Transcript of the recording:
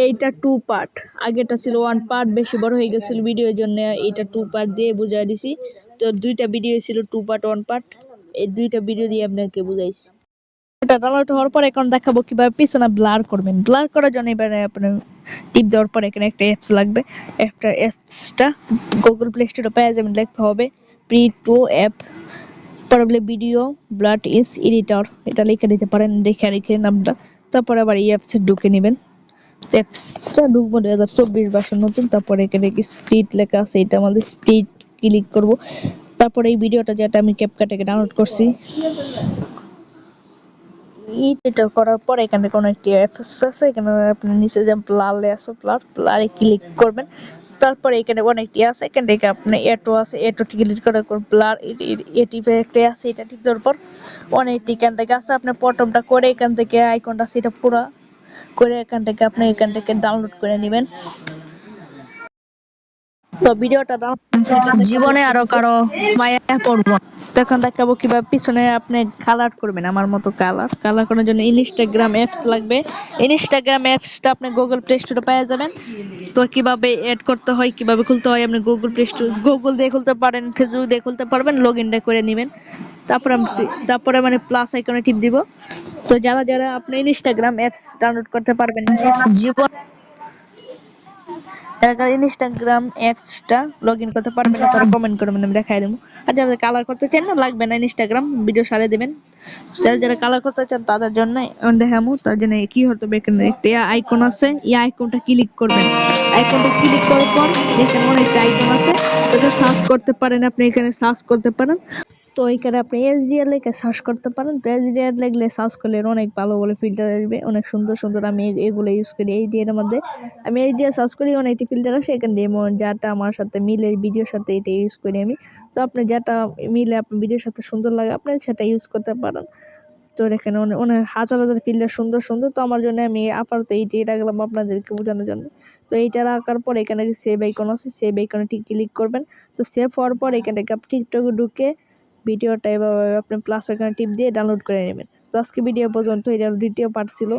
এইটা 2 পার্ট, আগেটা ছিল 1 পার্ট, বেশি বড় হয়ে গেছিল ভিডিওর জন্য এইটা 2 পার্ট দিয়ে বুঝাই দিছি। তো 2টা ভিডিও ছিল 2 পার্ট 1 পার্ট, এই 2টা ভিডিও দিয়ে আপনাকে বুঝাইছি। এটা ডাউনলোড হওয়ার পর এখন দেখাবো কিভাবে পিছনে ব্লার করবেন। ব্লার করার জন্য এবারে আপনার টিপ দেওয়ার পর এখানে একটা অ্যাপস লাগবে। একটা অ্যাপসটা গুগল প্লে স্টোরে পেয়ে যাবেন, লিখতে হবে pre to app problem video blood is editor, এটা লিখে দিতে পারেন, দেখে রেখে নামটা। তারপরে আবার এই অ্যাপসে ঢুকে নেবেন। অ্যাপসটা ঢুকবো 2024 ভার্সন নতুন। তারপরে এখানে স্পিড লেখা আছে, এটা আমাদের স্পিড ক্লিক করব। তারপরে এই ভিডিওটা যেটা আমি ক্যাপকাট থেকে ডাউনলোড করছি এটা করার পর এখানে কোনো একটি অ্যাপস আছে, এখানে আপনি নিচে যে প্লারে আছে প্লারে ক্লিক করবেন। তারপরে এখানে অনেকটি আছে, এখান থেকে আপনি এটো আছে, এটো ক্লিক করার পর প্লার এটিভে একটা আছে, এটা ঠিক দেওয়ার পর অনেকটি এখান থেকে আছে। আপনি প্রথমটা করে এখান থেকে আইকনটা সেটা পুরো করে এখান থেকে আপনি এখান থেকে ডাউনলোড করে নেবেন। তো ভিডিওটা জীবনে আরো কারো মায়া পড়বো। তখন দেখাবো কিভাবে পিছনে আপনি কালার করবেন। আমার মতো কালার করার জন্য ইনস্টাগ্রাম অ্যাপস লাগবে। ইনস্টাগ্রাম অ্যাপসটা আপনি গুগল প্লে স্টোরে পেয়ে যাবেন। তো কিভাবে এড করতে হয়, কিভাবে খুলতে হয়, আপনি গুগল প্লে স্টোর গুগল দিয়ে খুলতে পারেন, ফেসবুক দিয়ে খুলতে পারবেন, লগ ইনটা করে নেবেন। তারপরে মানে প্লাস আইকনে টিপ দিব। তো যারা যারা আপনি ইনস্টাগ্রাম অ্যাপস ডাউনলোড করতে পারবেন জীবন ইনস্টাগ্রাম অ্যাপসটা লগ ইন করতে পারবেন না, তারা কমেন্ট করবেন, আমি দেখাই দেবো। আর যারা কালার করতে চান না, লাগবে না ইনস্টাগ্রাম, ভিডিও সারে দেবেন। যারা যারা কালার করতে চান তাদের জন্য দেখাবো। তার জন্য কি হতে হবে, এখানে একটা আইকন আছে, এই আইকনটা ক্লিক করবেন। আইকনটা ক্লিক করার পর এখানে অনেকটা আইকন আছে, এটা সার্চ করতে পারেন, আপনি এখানে সার্চ করতে পারেন। তো এখানে আপনি এইচডিআর লিখে সার্চ করতে পারেন। তো এইচডিআর লিখলে সার্চ করলে অনেক ভালো ভালো ফিল্টার আসবে, অনেক সুন্দর সুন্দর। আমি এগুলো ইউজ করি এইচডিআর এর মধ্যে। আমি এইচডিআর সার্চ করি, অনেকটি ফিল্টার আসে, এখান দিয়ে যাটা আমার সাথে মিলে ভিডিওর সাথে এটা ইউজ করি আমি। তো আপনি যেটা মিলে আপনার ভিডিওর সাথে সুন্দর লাগে আপনি সেটা ইউজ করতে পারেন। তো এখানে অনেক অনেক হাজার হাজার ফিল্টার সুন্দর সুন্দর। তো আমার জন্য আমি আপাতত এইটাই রাখলাম আপনাদেরকে বোঝানোর জন্য। তো এইটা রাখার পর এখানে সেভ আইকন আছে, সেভ আইকনে ঠিক ক্লিক করবেন। তো সেভ হওয়ার পর এখানে টিকটকে ঢুকে ভিডিওটা এভাবে আপনি প্লাস আইকনে টিপ দিয়ে ডাউনলোড করে নেবেন। তো আজকে ভিডিও পর্যন্ত, এটা দ্বিতীয় পার্ট ছিল।